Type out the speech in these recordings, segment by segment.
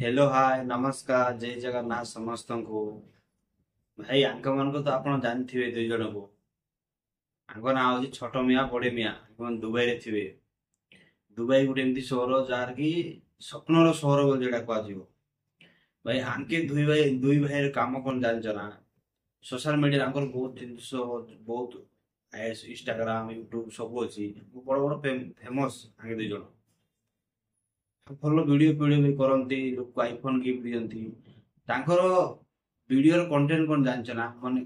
Hello hi नमस्कार जय जगन्नाथ समस्त को। भाई आंक मान को तो आप जानते दुई जन को। आंक ना हूँ छोट मिया बड़े मिया दुबई रे थे। दुबई गोटे एमती सहर जार की स्वप्नर सहर बोली जोटा कह भाई आंके दुई भाई काम कौन जानच ना सोशल मीडिया बहुत जिनस बहुत इंस्टाग्राम यूट्यूब सब अच्छी बड़ बड़ फेमस आगे दुई जन ଭଲ ଭିଡିଓ ଭିଡିଓ ବି କରନ୍ତି ଲୋକ ଆଇଫୋନ ଗିଫ୍ଟ ଦିଅନ୍ତି ତାଙ୍କର ଭିଡିଓର କଣ୍ଟେଣ୍ଟ କଣ ଜାଣିଛ ନା ମାନେ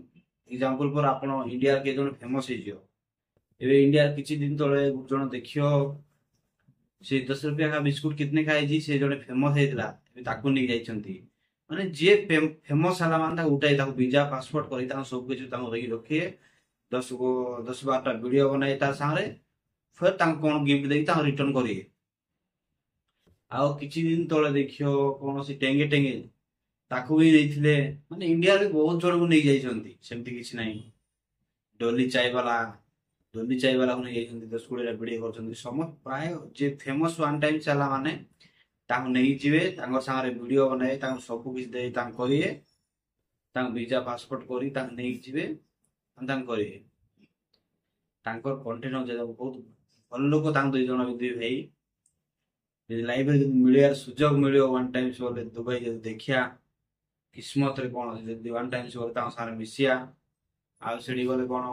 ଏକ୍ସାମ୍ପଲ ପରେ ଆପଣ ଇଣ୍ଡିଆର କିଏ ଜଣେ ଫେମସ ହେଇଯିବ। ଏବେ ଇଣ୍ଡିଆର କିଛି ଦିନ ତଳେ ଗୋଟେ ଜଣ ଦେଖିବ ସେ 10 रुपया ବିସ୍କୁଟ କିତନେ ଖାଇଛି ସେ ଜଣେ ଫେମସ ହେଇଥିଲା ଏବେ ତାକୁ ନେଇ ଯାଇଛନ୍ତି। ମାନେ ଯିଏ ଫେମସ ହେଲା ମାନେ ତାକୁ ଉଠାଇ ତାକୁ ଭିଜା ପାସପୋର୍ଟ କରି ତାଙ୍କୁ ସବୁ କିଛି ତାଙ୍କୁ ଧରିକି ରଖିବେ 10 12ଟା ଭିଡିଓ ବନାଇ ତା ସାଙ୍ଗରେ ଫେର ତାଙ୍କୁ କଣ ଗିଫ୍ଟ ଦେଇକି ତାଙ୍କୁ ରିଟର୍ନ କରିବେ। ଆଉ କିଛି ଦିନ ତଳେ ଦେଖିବ କୌଣସି ଟେଙ୍ଗେ ଟେଙ୍ଗେ ତାକୁ ବି ନେଇଥିଲେ ମାନେ ଇଣ୍ଡିଆରେ ବହୁତ ଜଣଙ୍କୁ ନେଇ ଯାଇଛନ୍ତି ସେମିତି କିଛି ନାହିଁ। ଡଲି ଚାଇ ବାଲା ଡଲି ଚାଇ ବାଲାକୁ ନେଇ ଯାଇଛନ୍ତି 10 20ଟା ଭିଡିଓ କରୁଛନ୍ତି ସମସ୍ତ ପ୍ରାୟ ଯେ ଫେମସ ୱାନ୍ ଟାଇମ ଚାଲା ମାନେ ତାଙ୍କୁ ନେଇଯିବେ ତାଙ୍କ ସାଙ୍ଗରେ ଭିଡିଓ ବନାଇବେ ତାଙ୍କୁ ସବୁ କିଛି ଦେଇ ତାଙ୍କୁ କରିବେ ତାଙ୍କୁ ଭିଜା ପାସପୋର୍ଟ କରି ତାଙ୍କୁ ନେଇକି ଯିବେ ତାଙ୍କୁ କରିବେ ତାଙ୍କର କଣ୍ଟେଣ୍ଟ ବହୁତ ଭଲ ଲୋକ ତାଙ୍କ ଦୁଇ ଜଣ ଦୁଇ ଭାଇ ଯଦି ଲାଇଭରେ ଯଦି ମିଳିବାର ସୁଯୋଗ ମିଳିବ ୱାନ୍ ଟାଇମ୍ସ ଗଲେ ଦୁବାଇ ଯଦି ଦେଖିବା କିସ୍ମତରେ କଣ ଅଛି ଯଦି ୱାନ୍ ଟାଇମ୍ସ ଗଲେ ତାଙ୍କ ସାଙ୍ଗରେ ମିଶିବା ଆଉ ସେଠି ଗଲେ କଣ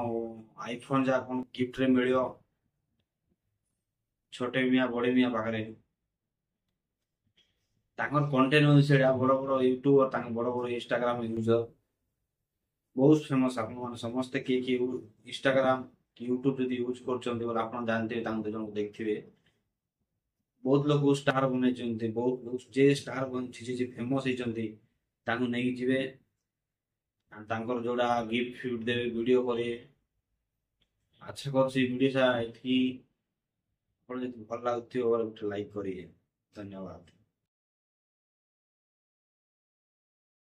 ଆଇଫୋନ ଯାହା କଣ ଗିଫ୍ଟରେ ମିଳିବ ଛୋଟେ ମିଆ ବଡେ ମିଆ ପାଖରେ ତାଙ୍କର କଣ୍ଟେଣ୍ଟ ଅଛି ସେଟା ବଡ ବଡ ୟୁଟ୍ୟୁବର ତାଙ୍କ ବଡ ବଡ ଇନଷ୍ଟାଗ୍ରାମ ୟୁଜର ବହୁତ ଫେମସ ଆପଣ ମାନେ ସମସ୍ତେ କିଏ କିଏ ଇନଷ୍ଟାଗ୍ରାମ କି ୟୁଟ୍ୟୁବ ଯଦି ୟୁଜ କରୁଛନ୍ତି ବୋଲେ ଆପଣ ଜାଣିଥିବେ ତାଙ୍କ ଦୁଇ ଜଣଙ୍କୁ ଦେଖିଥିବେ। ବହୁତ ଲୋକ ଷ୍ଟାର ବନେଇଛନ୍ତି ବହୁତ ଲୋକ ଯେ ଷ୍ଟାର ବନିଛି ଯେ ଫେମସ ହେଇଛନ୍ତି ତାଙ୍କୁ ନେଇକି ଯିବେ ତାଙ୍କର ଯୋଉଟା ଗିଫ୍ଟ ଫିଫ୍ଟ ଦେବେ ଭିଡିଓ କରିବେ। ଆଶା କରୁଛି ଭିଡିଓ ଏଠି ଆପଣ ଯଦି ଭଲ ଲାଗୁଥିବ ଗୋଟେ ଲାଇକ୍ କରିବେ। ଧନ୍ୟବାଦ।